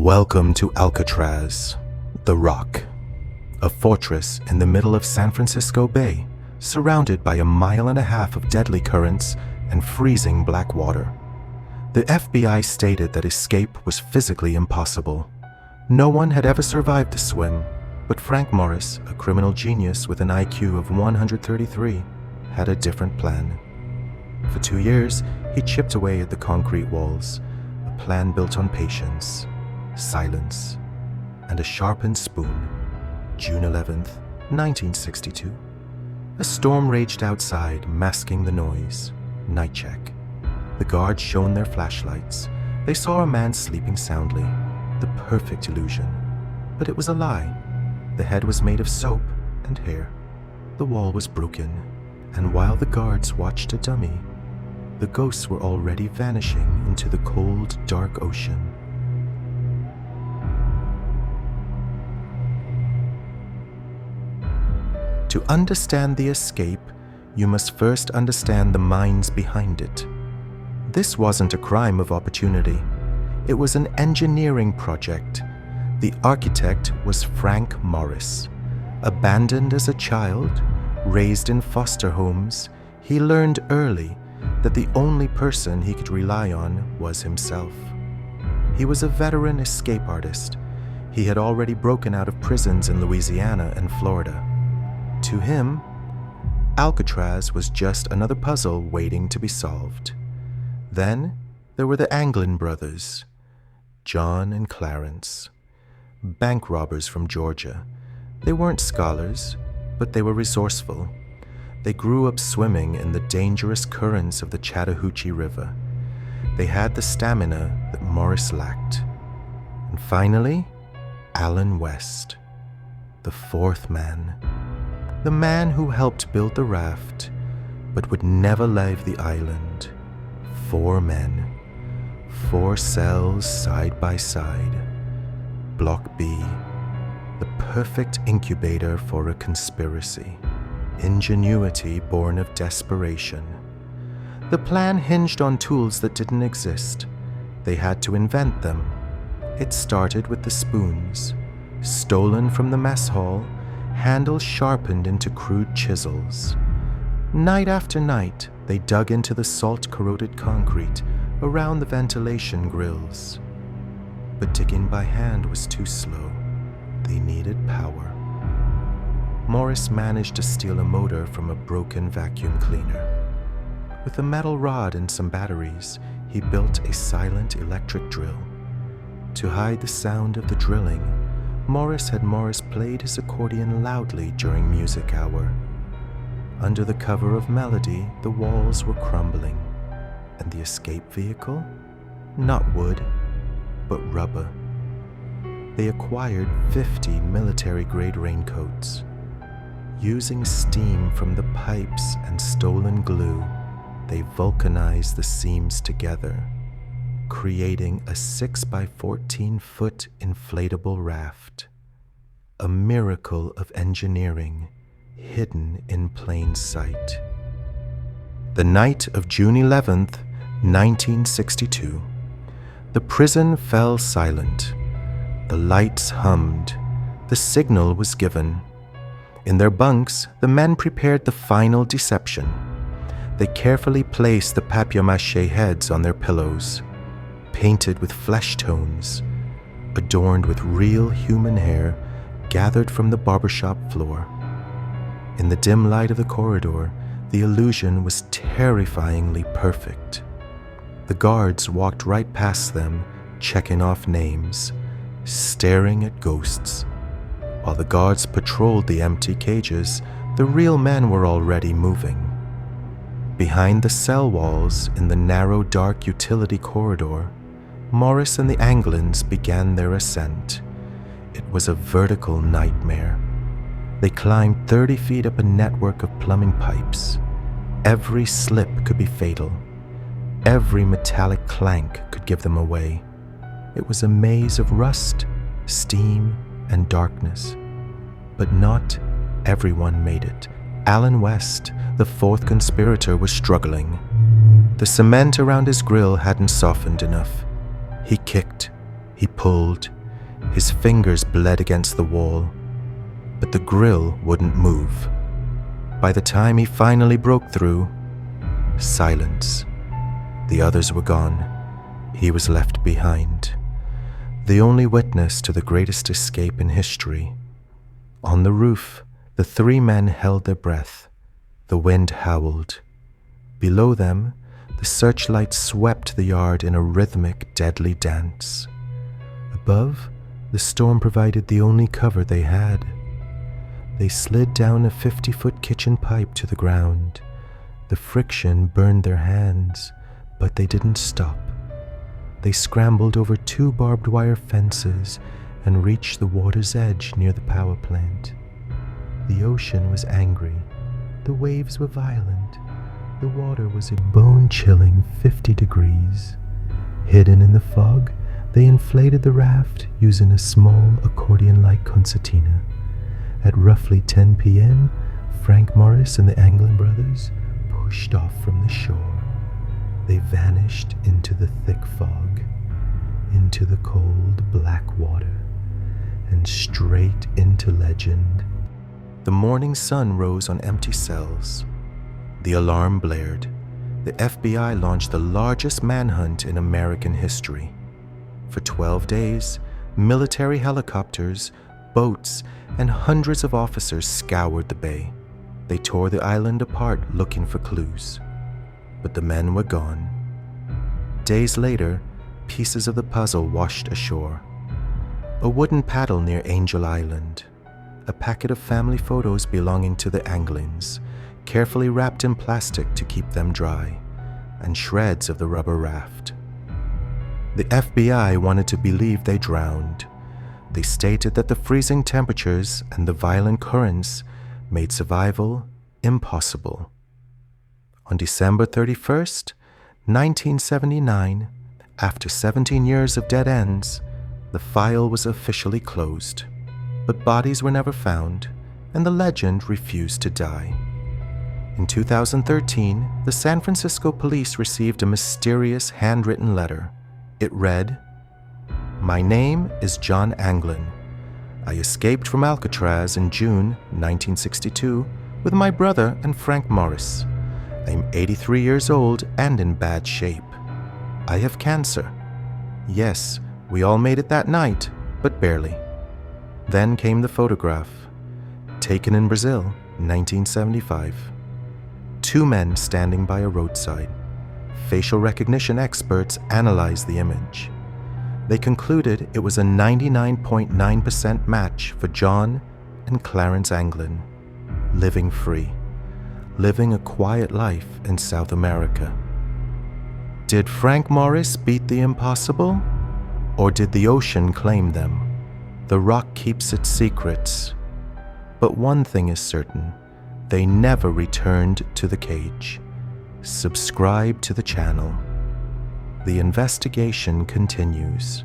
Welcome to Alcatraz, the Rock, a fortress in the middle of San Francisco Bay, surrounded by 1.5 miles of deadly currents and freezing black water. The FBI stated that escape was physically impossible. No one had ever survived the swim, but Frank Morris, a criminal genius with an IQ of 133, had a different plan. For 2 years, he chipped away at the concrete walls, a plan built on patience, silence, and a sharpened spoon. June 11th, 1962. A storm raged outside, masking the noise. Night check. The guards shone their flashlights. They saw a man sleeping soundly. The perfect illusion. But it was a lie. The head was made of soap and hair. The wall was broken. And while the guards watched a dummy, the ghosts were already vanishing into the cold, dark ocean. To understand the escape, you must first understand the minds behind it. This wasn't a crime of opportunity. It was an engineering project. The architect was Frank Morris. Abandoned as a child, raised in foster homes, he learned early that the only person he could rely on was himself. He was a veteran escape artist. He had already broken out of prisons in Louisiana and Florida. To him, Alcatraz was just another puzzle waiting to be solved. Then there were the Anglin brothers, John and Clarence, bank robbers from Georgia. They weren't scholars, but they were resourceful. They grew up swimming in the dangerous currents of the Chattahoochee River. They had the stamina that Morris lacked. And finally, Allen West, the fourth man. The man who helped build the raft, but would never leave the island. 4 men, 4 cells side by side. Block B, the perfect incubator for a conspiracy. Ingenuity born of desperation. The plan hinged on tools that didn't exist. They had to invent them. It started with the spoons, stolen from the mess hall, handles sharpened into crude chisels. Night after night, they dug into the salt-corroded concrete around the ventilation grills. But digging by hand was too slow. They needed power. Morris managed to steal a motor from a broken vacuum cleaner. With a metal rod and some batteries, he built a silent electric drill. To hide the sound of the drilling, Morris played his accordion loudly during music hour. Under the cover of melody, the walls were crumbling. And the escape vehicle? Not wood, but rubber. They acquired 50 military-grade raincoats. Using steam from the pipes and stolen glue, they vulcanized the seams together, creating a 6-by-14-foot inflatable raft. A miracle of engineering hidden in plain sight. The night of June 11th, 1962. The prison fell silent. The lights hummed. The signal was given. In their bunks, the men prepared the final deception. They carefully placed the papier-mâché heads on their pillows, painted with flesh tones, adorned with real human hair gathered from the barbershop floor. In the dim light of the corridor, the illusion was terrifyingly perfect. The guards walked right past them, checking off names, staring at ghosts. While the guards patrolled the empty cages, the real men were already moving. Behind the cell walls, in the narrow, dark utility corridor, Morris and the Anglins began their ascent. It was a vertical nightmare. They climbed 30 feet up a network of plumbing pipes. Every slip could be fatal. Every metallic clank could give them away. It was a maze of rust, steam, and darkness. But not everyone made it. Allen West, the fourth conspirator, was struggling. The cement around his grill hadn't softened enough. He kicked, he pulled, His fingers bled against the wall, but the grill wouldn't move. By the time he finally broke through, silence. The others were gone. He was left behind, the only witness to the greatest escape in history. On the roof, the three men held their breath. The wind howled. Below them, the searchlight swept the yard in a rhythmic, deadly dance. Above, the storm provided the only cover they had. They slid down a 50-foot kitchen pipe to the ground. The friction burned their hands, but they didn't stop. They scrambled over 2 barbed wire fences and reached the water's edge near the power plant. The ocean was angry. The waves were violent. The water was a bone-chilling 50 degrees. Hidden in the fog, they inflated the raft using a small accordion-like concertina. At roughly 10 p.m., Frank Morris and the Anglin brothers pushed off from the shore. They vanished into the thick fog, into the cold black water, and straight into legend. The morning sun rose on empty cells. The alarm blared. The FBI launched the largest manhunt in American history. For 12 days, military helicopters, boats, and hundreds of officers scoured the bay. They tore the island apart looking for clues. But the men were gone. Days later, pieces of the puzzle washed ashore. A wooden paddle near Angel Island. A packet of family photos belonging to the Anglins, carefully wrapped in plastic to keep them dry, and shreds of the rubber raft. The FBI wanted to believe they drowned. They stated that the freezing temperatures and the violent currents made survival impossible. On December 31st, 1979, after 17 years of dead ends, the file was officially closed. But bodies were never found, and the legend refused to die. In 2013, the San Francisco police received a mysterious handwritten letter. It read, "My name is John Anglin. I escaped from Alcatraz in June 1962 with my brother and Frank Morris. I'm 83 years old and in bad shape. I have cancer. Yes, we all made it that night, but barely." Then came the photograph, taken in Brazil, 1975. 2 men standing by a roadside. Facial recognition experts analyzed the image. They concluded it was a 99.9% match for John and Clarence Anglin, living free, living a quiet life in South America. Did Frank Morris beat the impossible, or did the ocean claim them? The rock keeps its secrets, but one thing is certain, they never returned to the cage. Subscribe to the channel. The investigation continues.